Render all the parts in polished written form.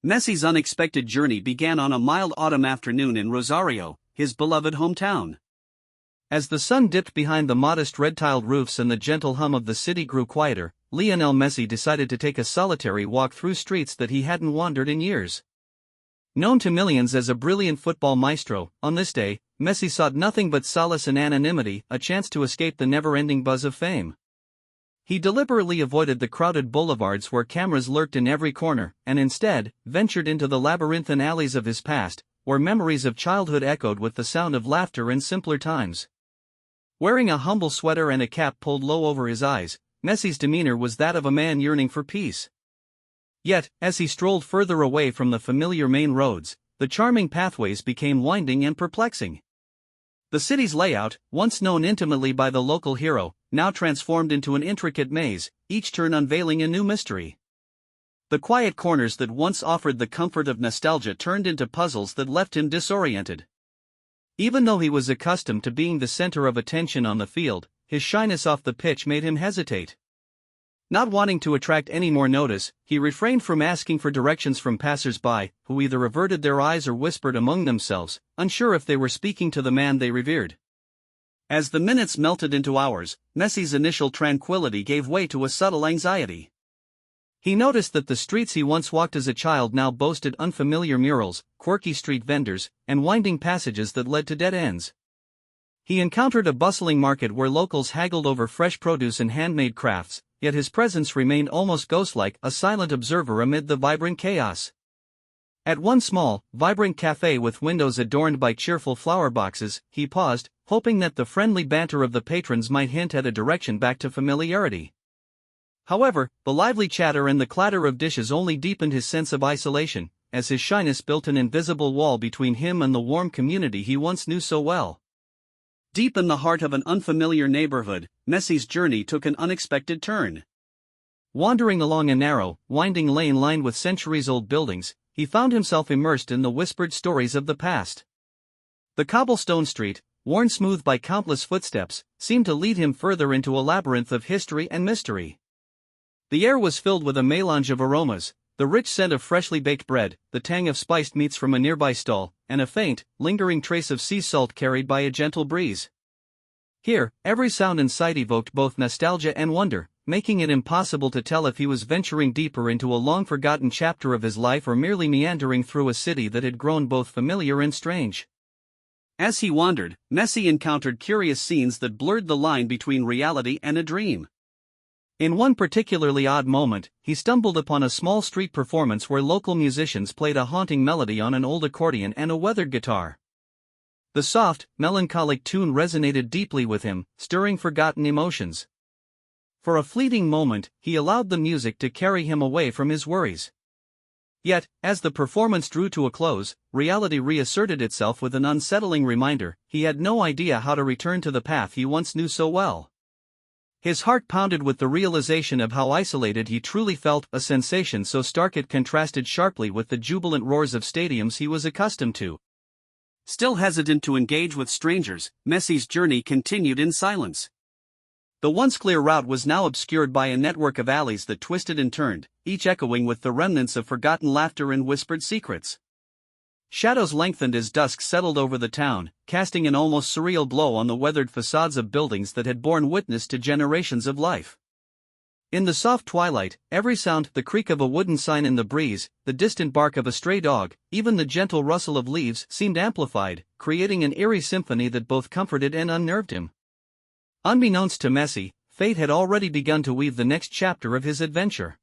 Messi's unexpected journey began on a mild autumn afternoon in Rosario, his beloved hometown. As the sun dipped behind the modest red-tiled roofs and the gentle hum of the city grew quieter, Lionel Messi decided to take a solitary walk through streets that he hadn't wandered in years. Known to millions as a brilliant football maestro, on this day, Messi sought nothing but solace and anonymity, a chance to escape the never-ending buzz of fame. He deliberately avoided the crowded boulevards where cameras lurked in every corner, and instead, ventured into the labyrinthine alleys of his past, where memories of childhood echoed with the sound of laughter in simpler times. Wearing a humble sweater and a cap pulled low over his eyes, Messi's demeanor was that of a man yearning for peace. Yet, as he strolled further away from the familiar main roads, the charming pathways became winding and perplexing. The city's layout, once known intimately by the local hero, now transformed into an intricate maze, each turn unveiling a new mystery. The quiet corners that once offered the comfort of nostalgia turned into puzzles that left him disoriented. Even though he was accustomed to being the center of attention on the field, his shyness off the pitch made him hesitate. Not wanting to attract any more notice, he refrained from asking for directions from passers-by, who either averted their eyes or whispered among themselves, unsure if they were speaking to the man they revered. As the minutes melted into hours, Messi's initial tranquility gave way to a subtle anxiety. He noticed that the streets he once walked as a child now boasted unfamiliar murals, quirky street vendors, and winding passages that led to dead ends. He encountered a bustling market where locals haggled over fresh produce and handmade crafts, yet his presence remained almost ghost-like, a silent observer amid the vibrant chaos. At one small, vibrant cafe with windows adorned by cheerful flower boxes, he paused, hoping that the friendly banter of the patrons might hint at a direction back to familiarity. However, the lively chatter and the clatter of dishes only deepened his sense of isolation, as his shyness built an invisible wall between him and the warm community he once knew so well. Deep in the heart of an unfamiliar neighborhood, Messi's journey took an unexpected turn. Wandering along a narrow, winding lane lined with centuries-old buildings, he found himself immersed in the whispered stories of the past. The cobblestone street, worn smooth by countless footsteps, seemed to lead him further into a labyrinth of history and mystery. The air was filled with a melange of aromas, the rich scent of freshly baked bread, the tang of spiced meats from a nearby stall, and a faint, lingering trace of sea salt carried by a gentle breeze. Here, every sound and sight evoked both nostalgia and wonder, making it impossible to tell if he was venturing deeper into a long-forgotten chapter of his life or merely meandering through a city that had grown both familiar and strange. As he wandered, Messi encountered curious scenes that blurred the line between reality and a dream. In one particularly odd moment, he stumbled upon a small street performance where local musicians played a haunting melody on an old accordion and a weathered guitar. The soft, melancholic tune resonated deeply with him, stirring forgotten emotions. For a fleeting moment, he allowed the music to carry him away from his worries. Yet, as the performance drew to a close, reality reasserted itself with an unsettling reminder: he had no idea how to return to the path he once knew so well. His heart pounded with the realization of how isolated he truly felt, a sensation so stark it contrasted sharply with the jubilant roars of stadiums he was accustomed to. Still hesitant to engage with strangers, Messi's journey continued in silence. The once clear route was now obscured by a network of alleys that twisted and turned, each echoing with the remnants of forgotten laughter and whispered secrets. Shadows lengthened as dusk settled over the town, casting an almost surreal glow on the weathered facades of buildings that had borne witness to generations of life. In the soft twilight, every sound, the creak of a wooden sign in the breeze, the distant bark of a stray dog, even the gentle rustle of leaves, seemed amplified, creating an eerie symphony that both comforted and unnerved him. Unbeknownst to Messi, fate had already begun to weave the next chapter of his adventure.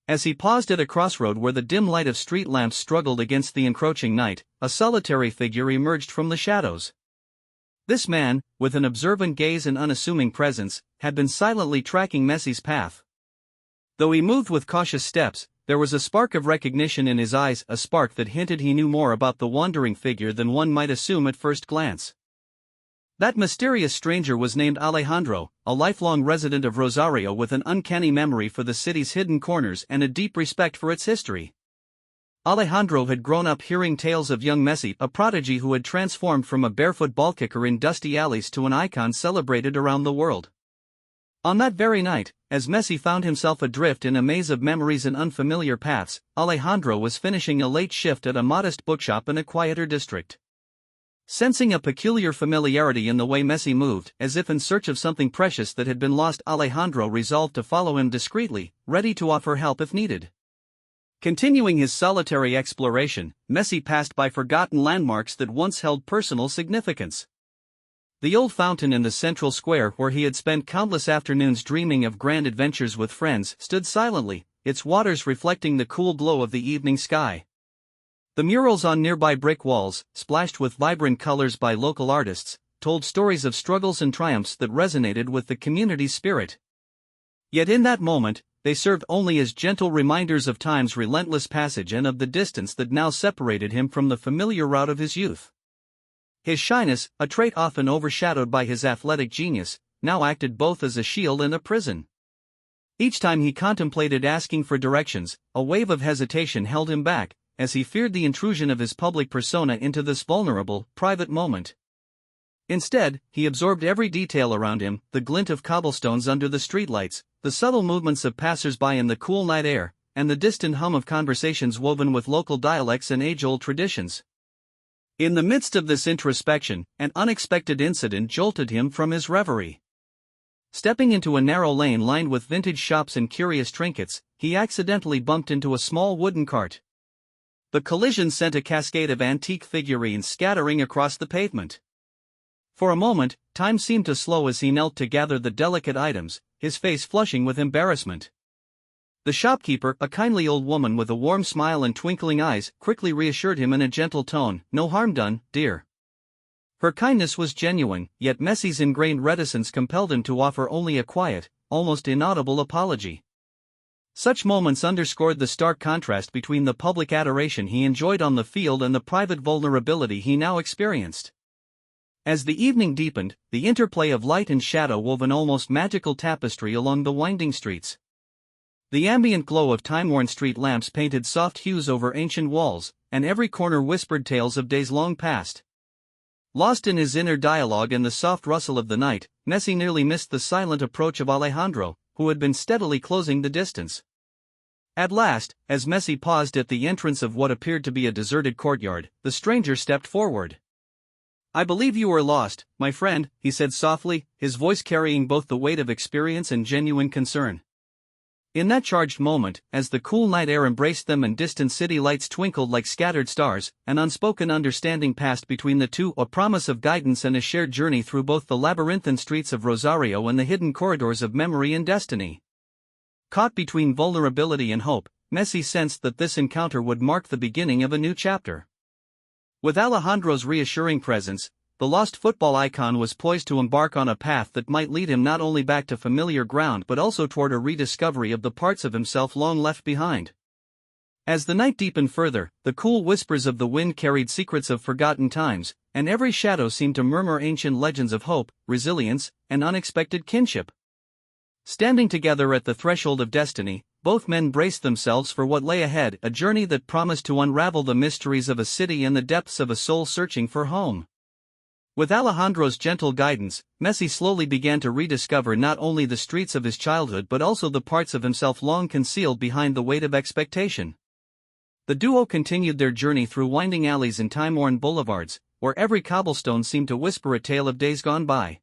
As he paused at a crossroad where the dim light of street lamps struggled against the encroaching night, a solitary figure emerged from the shadows. This man, with an observant gaze and unassuming presence, had been silently tracking Messi's path. Though he moved with cautious steps, there was a spark of recognition in his eyes, a spark that hinted he knew more about the wandering figure than one might assume at first glance. That mysterious stranger was named Alejandro, a lifelong resident of Rosario with an uncanny memory for the city's hidden corners and a deep respect for its history. Alejandro had grown up hearing tales of young Messi, a prodigy who had transformed from a barefoot ball kicker in dusty alleys to an icon celebrated around the world. On that very night, as Messi found himself adrift in a maze of memories and unfamiliar paths, Alejandro was finishing a late shift at a modest bookshop in a quieter district. Sensing a peculiar familiarity in the way Messi moved, as if in search of something precious that had been lost, Alejandro resolved to follow him discreetly, ready to offer help if needed. Continuing his solitary exploration, Messi passed by forgotten landmarks that once held personal significance. The old fountain in the central square where he had spent countless afternoons dreaming of grand adventures with friends stood silently, its waters reflecting the cool glow of the evening sky. The murals on nearby brick walls, splashed with vibrant colors by local artists, told stories of struggles and triumphs that resonated with the community's spirit. Yet in that moment, they served only as gentle reminders of time's relentless passage and of the distance that now separated him from the familiar route of his youth. His shyness, a trait often overshadowed by his athletic genius, now acted both as a shield and a prison. Each time he contemplated asking for directions, a wave of hesitation held him back, as he feared the intrusion of his public persona into this vulnerable, private moment. Instead, he absorbed every detail around him, the glint of cobblestones under the streetlights, the subtle movements of passers-by in the cool night air, and the distant hum of conversations woven with local dialects and age-old traditions. In the midst of this introspection, an unexpected incident jolted him from his reverie. Stepping into a narrow lane lined with vintage shops and curious trinkets, he accidentally bumped into a small wooden cart. The collision sent a cascade of antique figurines scattering across the pavement. For a moment, time seemed to slow as he knelt to gather the delicate items, his face flushing with embarrassment. The shopkeeper, a kindly old woman with a warm smile and twinkling eyes, quickly reassured him in a gentle tone, "No harm done, dear." Her kindness was genuine, yet Messi's ingrained reticence compelled him to offer only a quiet, almost inaudible apology. Such moments underscored the stark contrast between the public adoration he enjoyed on the field and the private vulnerability he now experienced. As the evening deepened, the interplay of light and shadow wove an almost magical tapestry along the winding streets. The ambient glow of time-worn street lamps painted soft hues over ancient walls, and every corner whispered tales of days long past. Lost in his inner dialogue and the soft rustle of the night, Messi nearly missed the silent approach of Alejandro, who had been steadily closing the distance. At last, as Messi paused at the entrance of what appeared to be a deserted courtyard, the stranger stepped forward. "I believe you are lost, my friend," he said softly, his voice carrying both the weight of experience and genuine concern. In that charged moment, as the cool night air embraced them and distant city lights twinkled like scattered stars, an unspoken understanding passed between the two, a promise of guidance and a shared journey through both the labyrinthine streets of Rosario and the hidden corridors of memory and destiny. Caught between vulnerability and hope, Messi sensed that this encounter would mark the beginning of a new chapter. With Alejandro's reassuring presence, the lost football icon was poised to embark on a path that might lead him not only back to familiar ground but also toward a rediscovery of the parts of himself long left behind. As the night deepened further, the cool whispers of the wind carried secrets of forgotten times, and every shadow seemed to murmur ancient legends of hope, resilience, and unexpected kinship. Standing together at the threshold of destiny, both men braced themselves for what lay ahead, a journey that promised to unravel the mysteries of a city and the depths of a soul searching for home. With Alejandro's gentle guidance, Messi slowly began to rediscover not only the streets of his childhood but also the parts of himself long concealed behind the weight of expectation. The duo continued their journey through winding alleys and time-worn boulevards, where every cobblestone seemed to whisper a tale of days gone by.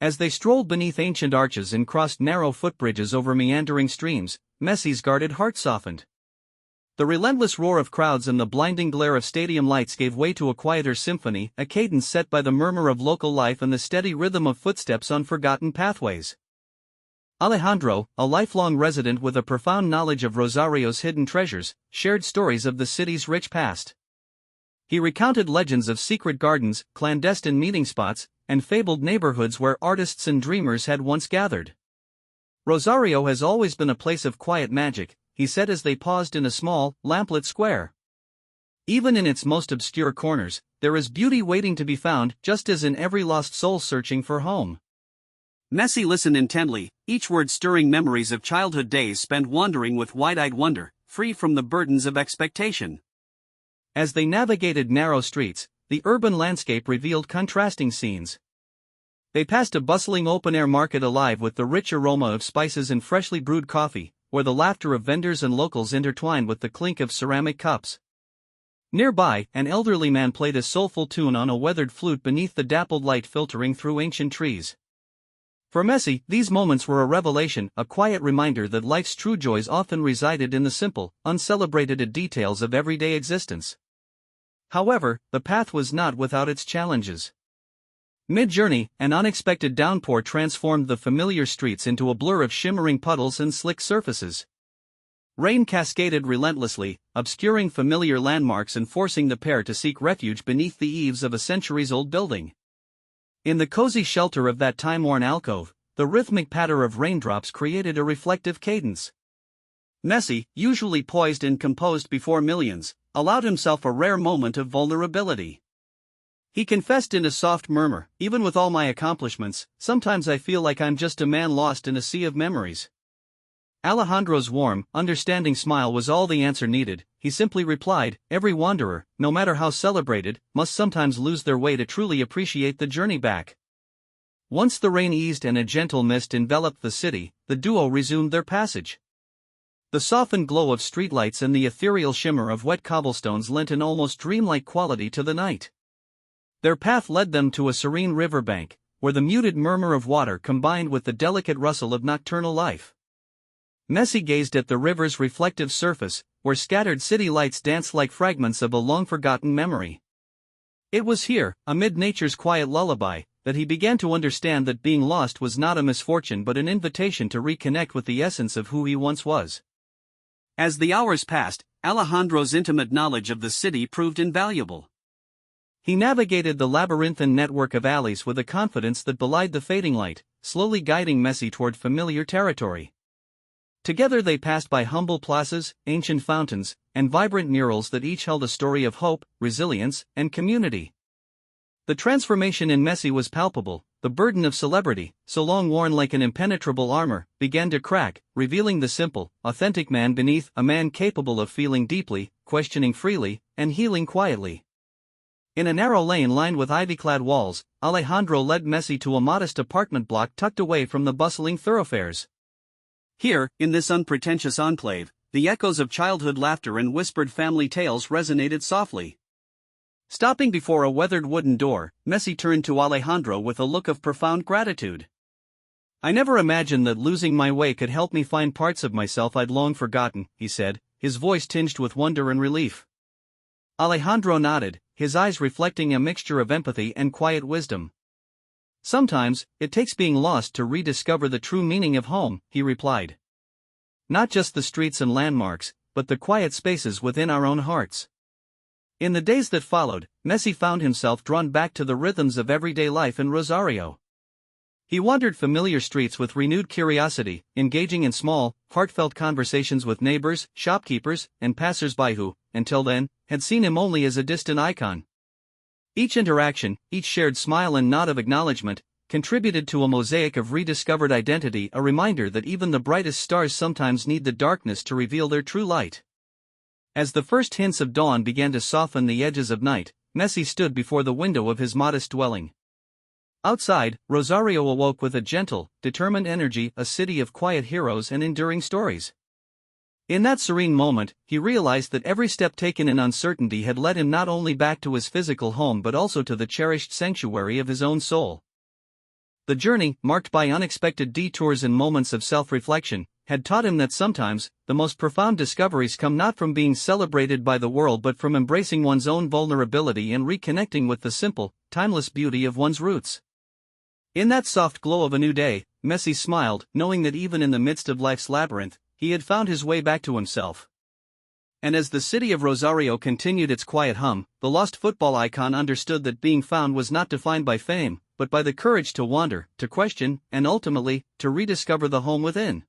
As they strolled beneath ancient arches and crossed narrow footbridges over meandering streams, Messi's guarded heart softened. The relentless roar of crowds and the blinding glare of stadium lights gave way to a quieter symphony, a cadence set by the murmur of local life and the steady rhythm of footsteps on forgotten pathways. Alejandro, a lifelong resident with a profound knowledge of Rosario's hidden treasures, shared stories of the city's rich past. He recounted legends of secret gardens, clandestine meeting spots, and fabled neighborhoods where artists and dreamers had once gathered. "Rosario has always been a place of quiet magic," he said as they paused in a small, lamplit square. "Even in its most obscure corners, there is beauty waiting to be found, just as in every lost soul searching for home." Messi listened intently, each word stirring memories of childhood days spent wandering with wide-eyed wonder, free from the burdens of expectation. As they navigated narrow streets, the urban landscape revealed contrasting scenes. They passed a bustling open-air market alive with the rich aroma of spices and freshly brewed coffee, where the laughter of vendors and locals intertwined with the clink of ceramic cups. Nearby, an elderly man played a soulful tune on a weathered flute beneath the dappled light filtering through ancient trees. For Messi, these moments were a revelation, a quiet reminder that life's true joys often resided in the simple, uncelebrated details of everyday existence. However, the path was not without its challenges. Mid-journey, an unexpected downpour transformed the familiar streets into a blur of shimmering puddles and slick surfaces. Rain cascaded relentlessly, obscuring familiar landmarks and forcing the pair to seek refuge beneath the eaves of a centuries-old building. In the cozy shelter of that time-worn alcove, the rhythmic patter of raindrops created a reflective cadence. Messi, usually poised and composed before millions, allowed himself a rare moment of vulnerability. He confessed in a soft murmur, "Even with all my accomplishments, sometimes I feel like I'm just a man lost in a sea of memories." Alejandro's warm, understanding smile was all the answer needed. He simply replied, "Every wanderer, no matter how celebrated, must sometimes lose their way to truly appreciate the journey back." Once the rain eased and a gentle mist enveloped the city, the duo resumed their passage. The softened glow of streetlights and the ethereal shimmer of wet cobblestones lent an almost dreamlike quality to the night. Their path led them to a serene riverbank, where the muted murmur of water combined with the delicate rustle of nocturnal life. Messi gazed at the river's reflective surface, where scattered city lights danced like fragments of a long-forgotten memory. It was here, amid nature's quiet lullaby, that he began to understand that being lost was not a misfortune but an invitation to reconnect with the essence of who he once was. As the hours passed, Alejandro's intimate knowledge of the city proved invaluable. He navigated the labyrinthine network of alleys with a confidence that belied the fading light, slowly guiding Messi toward familiar territory. Together they passed by humble plazas, ancient fountains, and vibrant murals that each held a story of hope, resilience, and community. The transformation in Messi was palpable. The burden of celebrity, so long worn like an impenetrable armor, began to crack, revealing the simple, authentic man beneath, a man capable of feeling deeply, questioning freely, and healing quietly. In a narrow lane lined with ivy-clad walls, Alejandro led Messi to a modest apartment block tucked away from the bustling thoroughfares. Here, in this unpretentious enclave, the echoes of childhood laughter and whispered family tales resonated softly. Stopping before a weathered wooden door, Messi turned to Alejandro with a look of profound gratitude. "I never imagined that losing my way could help me find parts of myself I'd long forgotten," he said, his voice tinged with wonder and relief. Alejandro nodded, his eyes reflecting a mixture of empathy and quiet wisdom. "Sometimes, it takes being lost to rediscover the true meaning of home," he replied. "Not just the streets and landmarks, but the quiet spaces within our own hearts." In the days that followed, Messi found himself drawn back to the rhythms of everyday life in Rosario. He wandered familiar streets with renewed curiosity, engaging in small, heartfelt conversations with neighbors, shopkeepers, and passers-by who, until then, had seen him only as a distant icon. Each interaction, each shared smile and nod of acknowledgement, contributed to a mosaic of rediscovered identity, a reminder that even the brightest stars sometimes need the darkness to reveal their true light. As the first hints of dawn began to soften the edges of night, Messi stood before the window of his modest dwelling. Outside, Rosario awoke with a gentle, determined energy, a city of quiet heroes and enduring stories. In that serene moment, he realized that every step taken in uncertainty had led him not only back to his physical home but also to the cherished sanctuary of his own soul. The journey, marked by unexpected detours and moments of self-reflection, had taught him that sometimes, the most profound discoveries come not from being celebrated by the world but from embracing one's own vulnerability and reconnecting with the simple, timeless beauty of one's roots. In that soft glow of a new day, Messi smiled, knowing that even in the midst of life's labyrinth, he had found his way back to himself. And as the city of Rosario continued its quiet hum, the lost football icon understood that being found was not defined by fame, but by the courage to wander, to question, and ultimately, to rediscover the home within.